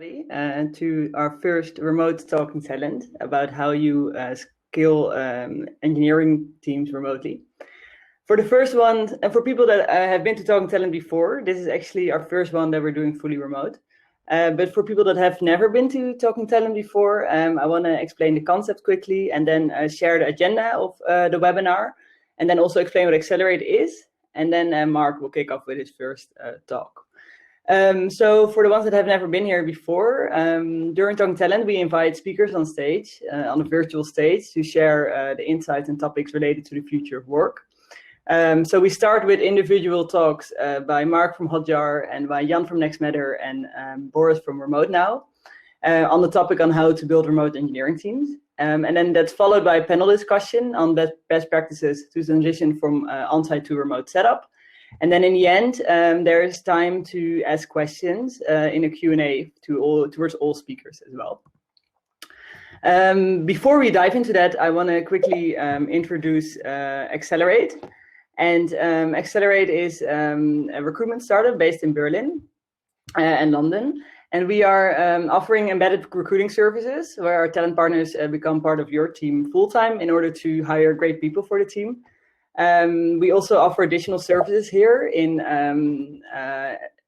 everybody, to our first remote talking talent about how you scale engineering teams remotely. For the first one, and for people that have been to Talking Talent before, this is actually our first one that we're doing fully remote. But for people that have never been to Talking Talent before, I want to explain the concept quickly and then share the agenda of the webinar, and then also explain what Accelerate is. And then Marc will kick off with his first talk. So for the ones that have never been here before, during Talking Talent, we invite speakers on stage, on a virtual stage, to share the insights and topics related to the future of work. So we start with individual talks by Marc from Hotjar and by Jan from NextMatter and Boris from RemoteNow on the topic on how to build remote engineering teams. And then that's followed by a panel discussion on best practices to transition from on-site to remote setup. And then in the end, there is time to ask questions in a Q&A towards all speakers as well. Before we dive into that, I want to quickly introduce Accelerate. And Accelerate is a recruitment startup based in Berlin and London. And we are offering embedded recruiting services where our talent partners become part of your team full-time in order to hire great people for the team. We also offer additional services here in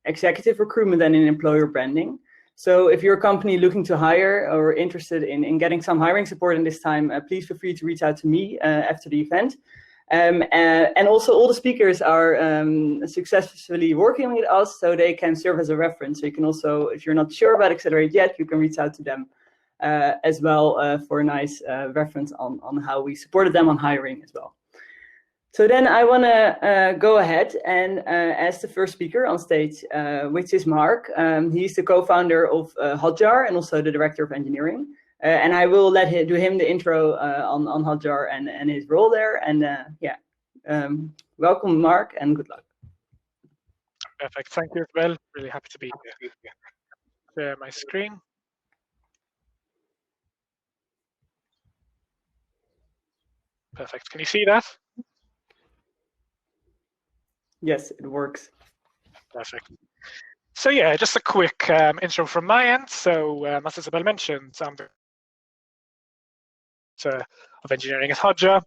executive recruitment and in employer branding. So if you're a company looking to hire or interested in getting some hiring support in this time, please feel free to reach out to me after the event. And also all the speakers are successfully working with us, so they can serve as a reference. So you can also, if you're not sure about Accelerate yet, you can reach out to them as well for a nice reference on how we supported them on hiring as well. So then I want to go ahead and ask the first speaker on stage, which is Marc. He's the co-founder of Hotjar and also the director of engineering. And I will let him do the intro on Hotjar and his role there. And welcome, Marc, and good luck. Perfect. Thank you as well. Really happy to be here. Share my screen. Perfect. Can you see that? Yes, it works. Perfect. So yeah, just a quick intro from my end. So as Isabel mentioned, I'm the of engineering at Hotjar.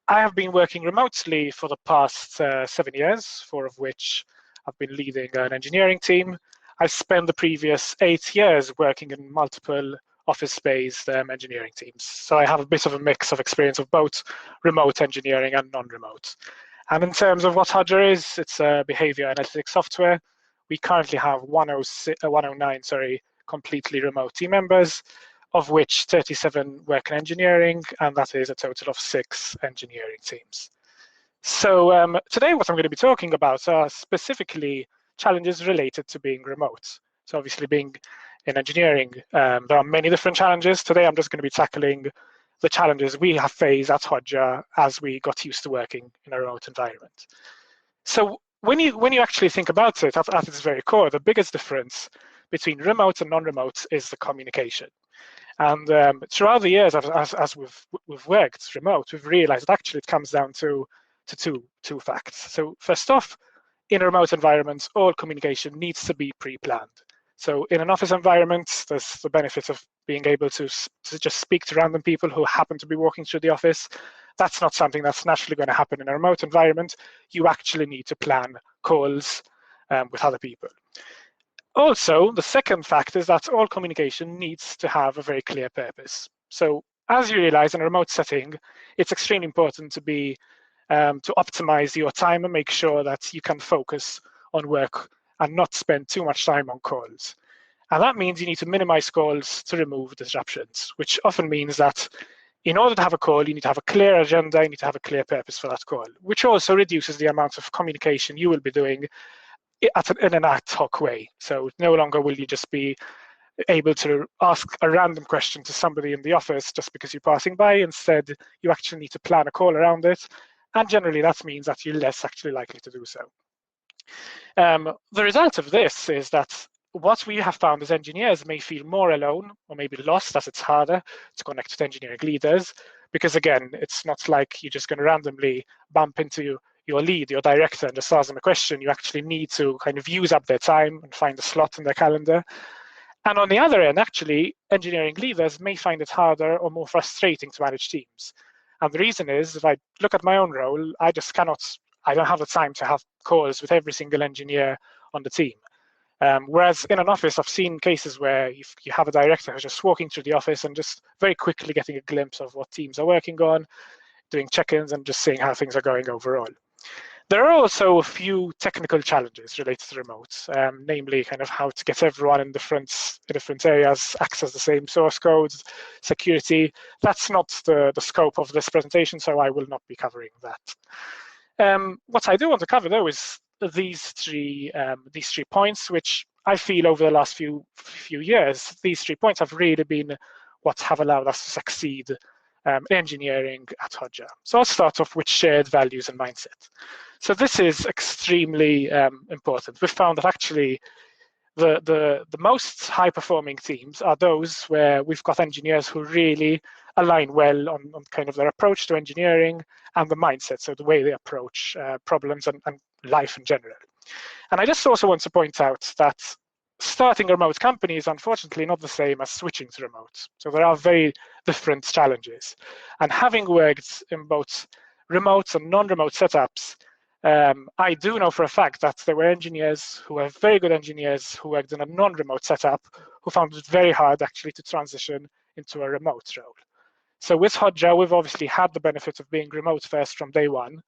I have been working remotely for the past 7 years, 4 of which I've been leading an engineering team. I spent the previous 8 years working in multiple office-based engineering teams. So I have a bit of a mix of experience of both remote engineering and non-remote. And in terms of what Hotjar is, it's a behavior analytics software. We currently have 109 completely remote team members, of which 37 work in engineering, and that is a total of 6 engineering teams. So today what I'm going to be talking about are specifically challenges related to being remote. So obviously being in engineering, there are many different challenges. Today I'm just going to be tackling the challenges we have faced at Hotjar as we got used to working in a remote environment. So when you actually think about it, at its very core, the biggest difference between remote and non-remote is the communication. And throughout the years, as we've worked remote, we've realized that actually it comes down to two facts. So first off, in remote environments, all communication needs to be pre-planned. So in an office environment, there's the benefit of being able to just speak to random people who happen to be walking through the office. That's not something that's naturally going to happen in a remote environment. You actually need to plan calls with other people. Also, the second fact is that all communication needs to have a very clear purpose. So as you realize in a remote setting, it's extremely important to be to optimize your time and make sure that you can focus on work and not spend too much time on calls. And that means you need to minimize calls to remove disruptions, which often means that in order to have a call, you need to have a clear agenda, you need to have a clear purpose for that call, which also reduces the amount of communication you will be doing in an ad hoc way. So no longer will you just be able to ask a random question to somebody in the office just because you're passing by. Instead, you actually need to plan a call around it. And generally, that means that you're less actually likely to do so. The result of this is that what we have found as engineers may feel more alone or maybe lost as it's harder to connect with engineering leaders. Because again, it's not like you're just going to randomly bump into your lead, your director, and just ask them a question. You actually need to kind of use up their time and find a slot in their calendar. And on the other end, actually, engineering leaders may find it harder or more frustrating to manage teams. And the reason is, if I look at my own role, I don't have the time to have calls with every single engineer on the team. Whereas in an office, I've seen cases where you have a director who's just walking through the office and just very quickly getting a glimpse of what teams are working on, doing check-ins and just seeing how things are going overall. There are also a few technical challenges related to remotes, namely kind of how to get everyone in different areas access the same source codes, security. That's not the scope of this presentation, so I will not be covering that. What I do want to cover, though, is these three points, which I feel over the last few years, these 3 points have really been what have allowed us to succeed in engineering at Hotjar. So I'll start off with shared values and mindset. So this is extremely important. We've found that actually the most high-performing teams are those where we've got engineers who really align well on kind of their approach to engineering and the mindset, so the way they approach problems and life in general. And I just also want to point out that starting a remote company is unfortunately not the same as switching to remote. So there are very different challenges. And having worked in both remote and non-remote setups, I do know for a fact that there were engineers who were very good engineers who worked in a non-remote setup who found it very hard actually to transition into a remote role. So with Hotjar, we've obviously had the benefit of being remote first from day one.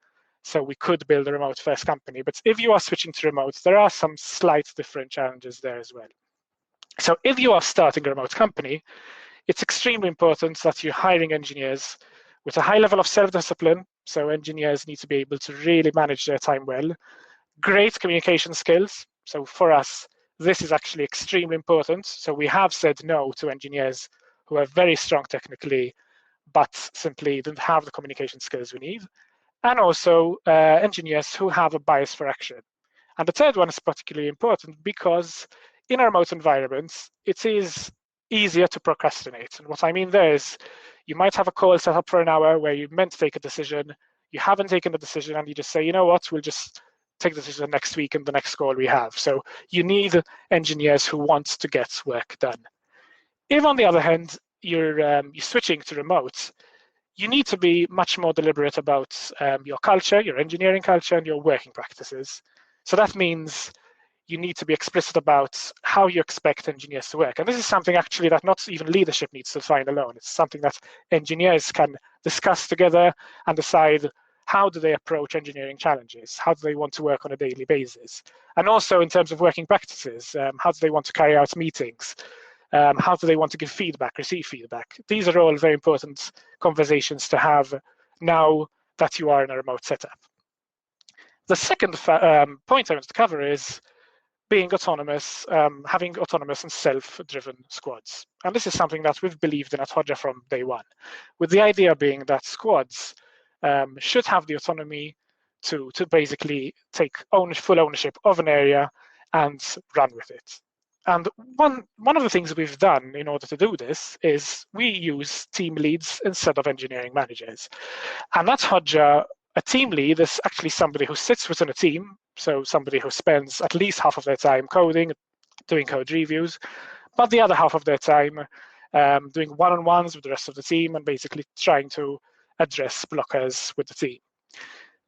So we could build a remote first company. But if you are switching to remote, there are some slight different challenges there as well. So if you are starting a remote company, it's extremely important that you're hiring engineers with a high level of self-discipline. So engineers need to be able to really manage their time well. Great communication skills. So for us, this is actually extremely important. So we have said no to engineers who are very strong technically, but simply don't have the communication skills we need. And also engineers who have a bias for action. And the third one is particularly important because in a remote environment, it is easier to procrastinate. And what I mean there is you might have a call set up for an hour where you meant to take a decision, you haven't taken the decision, and you just say, you know what, we'll just take the decision next week in the next call we have. So you need engineers who want to get work done. If, on the other hand, you're switching to remote, you need to be much more deliberate about your culture, your engineering culture, and your working practices. So that means you need to be explicit about how you expect engineers to work. And this is something actually that not even leadership needs to define alone. It's something that engineers can discuss together and decide how do they approach engineering challenges? How do they want to work on a daily basis? And also in terms of working practices, how do they want to carry out meetings? How do they want to give feedback, receive feedback? These are all very important conversations to have now that you are in a remote setup. The second point I want to cover is being autonomous, having autonomous and self-driven squads. And this is something that we've believed in at Hotjar from day one, with the idea being that squads should have the autonomy to basically take full ownership of an area and run with it. And one of the things we've done in order to do this is we use team leads instead of engineering managers. And at Hotjar, a team lead is actually somebody who sits within a team, so somebody who spends at least half of their time coding, doing code reviews, but the other half of their time doing one-on-ones with the rest of the team and basically trying to address blockers with the team.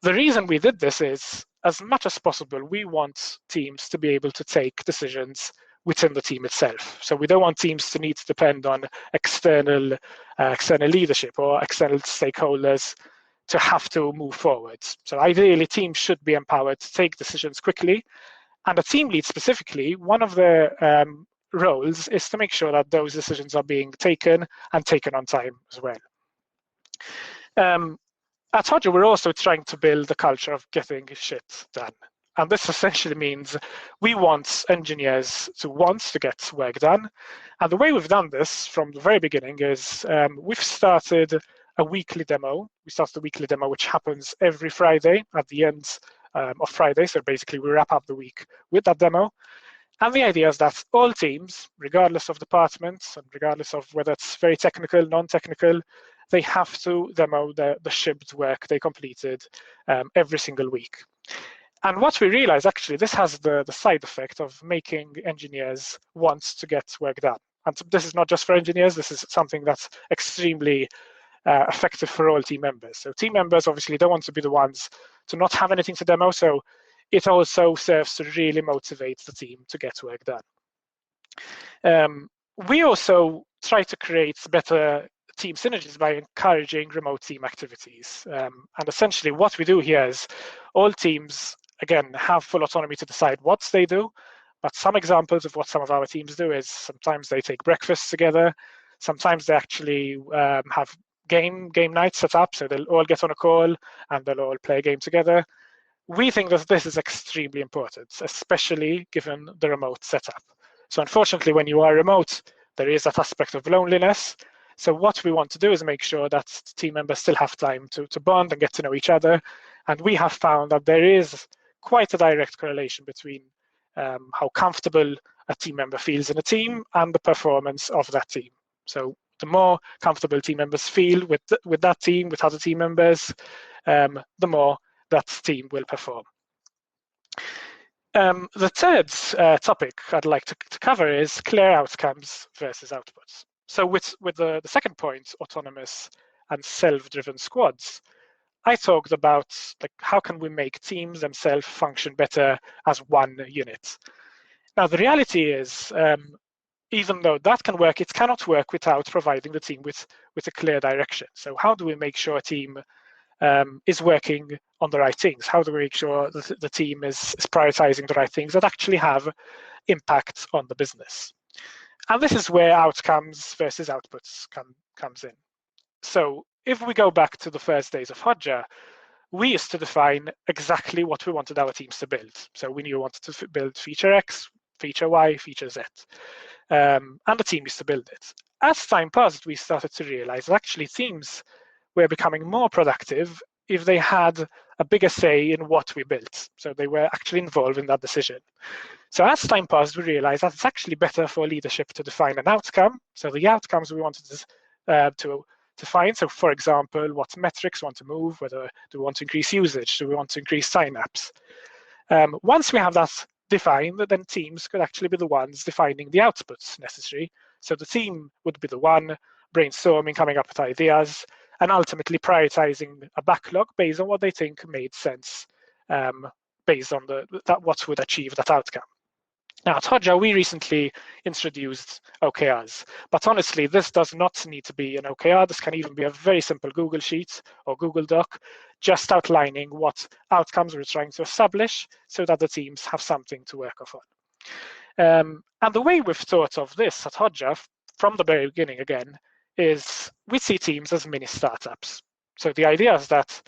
The reason we did this is, as much as possible, we want teams to be able to take decisions within the team itself. So we don't want teams to need to depend on external leadership or external stakeholders to have to move forward. So ideally, teams should be empowered to take decisions quickly. And a team lead specifically, one of the roles is to make sure that those decisions are being taken and taken on time as well. At Hotjar, we're also trying to build a culture of getting shit done. And this essentially means we want engineers to want to get work done. And the way we've done this from the very beginning is we've started a weekly demo. We started a weekly demo, which happens every Friday at the end of Friday. So basically, we wrap up the week with that demo. And the idea is that all teams, regardless of departments and regardless of whether it's very technical, non-technical, they have to demo the shipped work they completed every single week. And what we realize, actually, this has the side effect of making engineers want to get work done. And this is not just for engineers, this is something that's extremely effective for all team members. So team members obviously don't want to be the ones to not have anything to demo, so it also serves to really motivate the team to get work done. We also try to create better team synergies by encouraging remote team activities. And essentially what we do here is all teams, again, have full autonomy to decide what they do. But some examples of what some of our teams do is sometimes they take breakfasts together. Sometimes they actually have game nights set up, so they'll all get on a call and they'll all play a game together. We think that this is extremely important, especially given the remote setup. So unfortunately, when you are remote, there is that aspect of loneliness. So what we want to do is make sure that team members still have time to bond and get to know each other. And we have found that there is quite a direct correlation between how comfortable a team member feels in a team and the performance of that team. So the more comfortable team members feel with that team, with other team members, the more that team will perform. The third topic I'd like to cover is clear outcomes versus outputs. So with the second point, autonomous and self-driven squads, I talked about like how can we make teams themselves function better as one unit. Now the reality is, even though that can work, it cannot work without providing the team with a clear direction. So how do we make sure a team is working on the right things? How do we make sure that the team is prioritizing the right things that actually have impact on the business? And this is where outcomes versus outputs comes in. So if we go back to the first days of Hotjar, we used to define exactly what we wanted our teams to build. So we knew we wanted to build feature X, feature Y, feature Z. And the team used to build it. As time passed, we started to realize that actually teams were becoming more productive if they had a bigger say in what we built. So they were actually involved in that decision. So as time passed, we realized that it's actually better for leadership to define an outcome. So the outcomes we wanted to find. So for example, what metrics we want to move, whether do we want to increase usage, do we want to increase signups? Once we have that defined, then teams could actually be the ones defining the outputs necessary. So the team would be the one brainstorming, coming up with ideas, and ultimately prioritizing a backlog based on what they think made sense, based on what would achieve that outcome. Now at Hotjar, we recently introduced OKRs, but honestly, this does not need to be an OKR. This can even be a very simple Google Sheet or Google Doc, just outlining what outcomes we're trying to establish so that the teams have something to work off on. And the way we've thought of this at Hotjar from the very beginning, again, is we see teams as mini startups. So the idea is that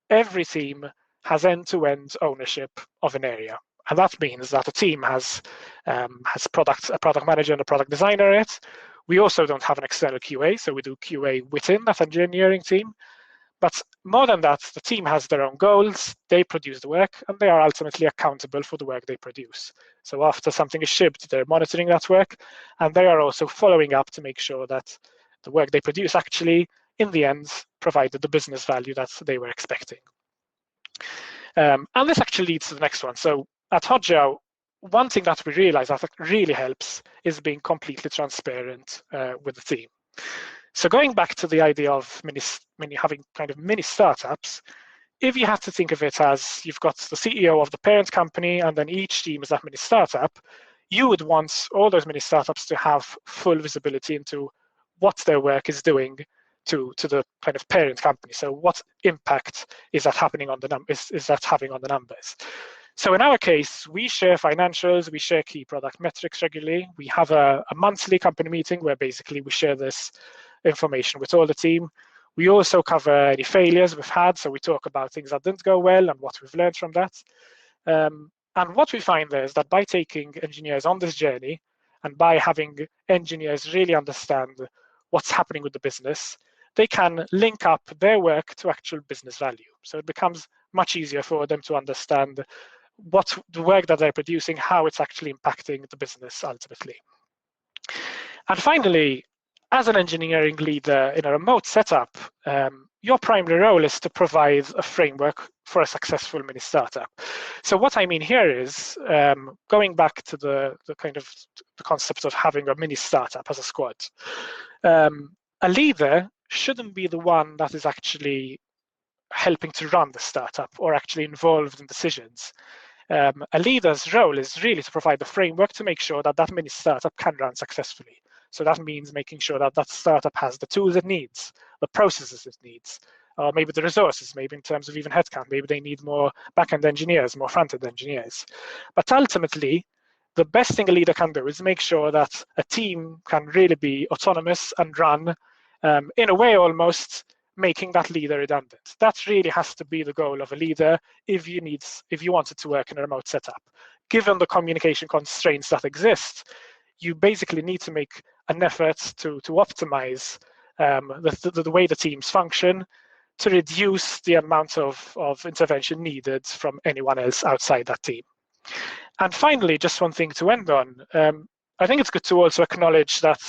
every team has end-to-end ownership of an area. And that means that a team has a product manager and a product designer in it. We also don't have an external QA, so we do QA within that engineering team. But more than that, the team has their own goals, they produce the work, and they are ultimately accountable for the work they produce. So after something is shipped, they're monitoring that work, and they are also following up to make sure that the work they produce actually, in the end, provided the business value that they were expecting. And this actually leads to the next one. So at Hotjar, one thing that we realize that really helps is being completely transparent with the team. So going back to the idea of having kind of mini startups, if you have to think of it as you've got the CEO of the parent company and then each team is that mini startup, you would want all those mini startups to have full visibility into what their work is doing to the kind of parent company. So what impact is that happening on the is that having on the numbers? So in our case, we share financials, we share key product metrics regularly. We have a monthly company meeting where basically we share this information with all the team. We also cover any failures we've had. So we talk about things that didn't go well and what we've learned from that. And what we find there is that by taking engineers on this journey and by having engineers really understand what's happening with the business, they can link up their work to actual business value. So it becomes much easier for them to understand what the work that they're producing, how it's actually impacting the business ultimately. And finally, as an engineering leader in a remote setup, your primary role is to provide a framework for a successful mini startup. So what I mean here is going back to the concept of having a mini startup as a squad. A leader shouldn't be the one that is actually helping to run the startup or actually involved in decisions. A leader's role is really to provide the framework to make sure that that mini startup can run successfully. So that means making sure that that startup has the tools it needs, the processes it needs, or maybe the resources, maybe in terms of even headcount, maybe they need more back-end engineers, more front-end engineers. But ultimately, the best thing a leader can do is make sure that a team can really be autonomous and run in a way almost making that leader redundant. That really has to be the goal of a leader if you want it to work in a remote setup. Given the communication constraints that exist, you basically need to make an effort to optimize the way the teams function to reduce the amount of intervention needed from anyone else outside that team. And finally, just one thing to end on, I think it's good to also acknowledge that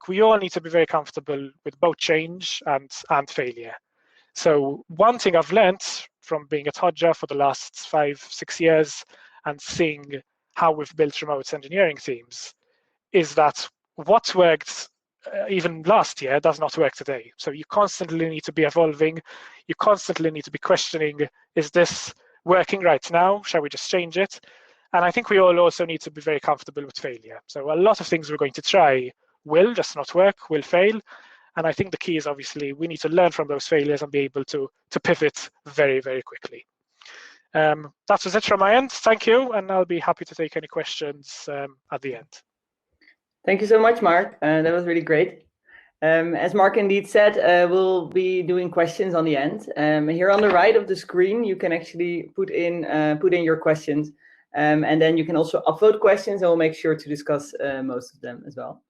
we all need to be very comfortable with both change and failure. So one thing I've learned from being at Hotjar for the last 5-6 years and seeing how we've built remote engineering teams is that what worked even last year does not work today. So you constantly need to be evolving. You constantly need to be questioning, is this working right now? Shall we just change it? And I think we all also need to be very comfortable with failure. So a lot of things we're going to try will just not work, will fail. And I think the key is obviously we need to learn from those failures and be able to pivot very, very quickly. That was it from my end. Thank you. And I'll be happy to take any questions at the end. Thank you so much, Marc. That was really great. As Marc indeed said, we'll be doing questions on the end. Here on the right of the screen, you can actually put in your questions. And then you can also upvote questions, and we'll make sure to discuss most of them as well.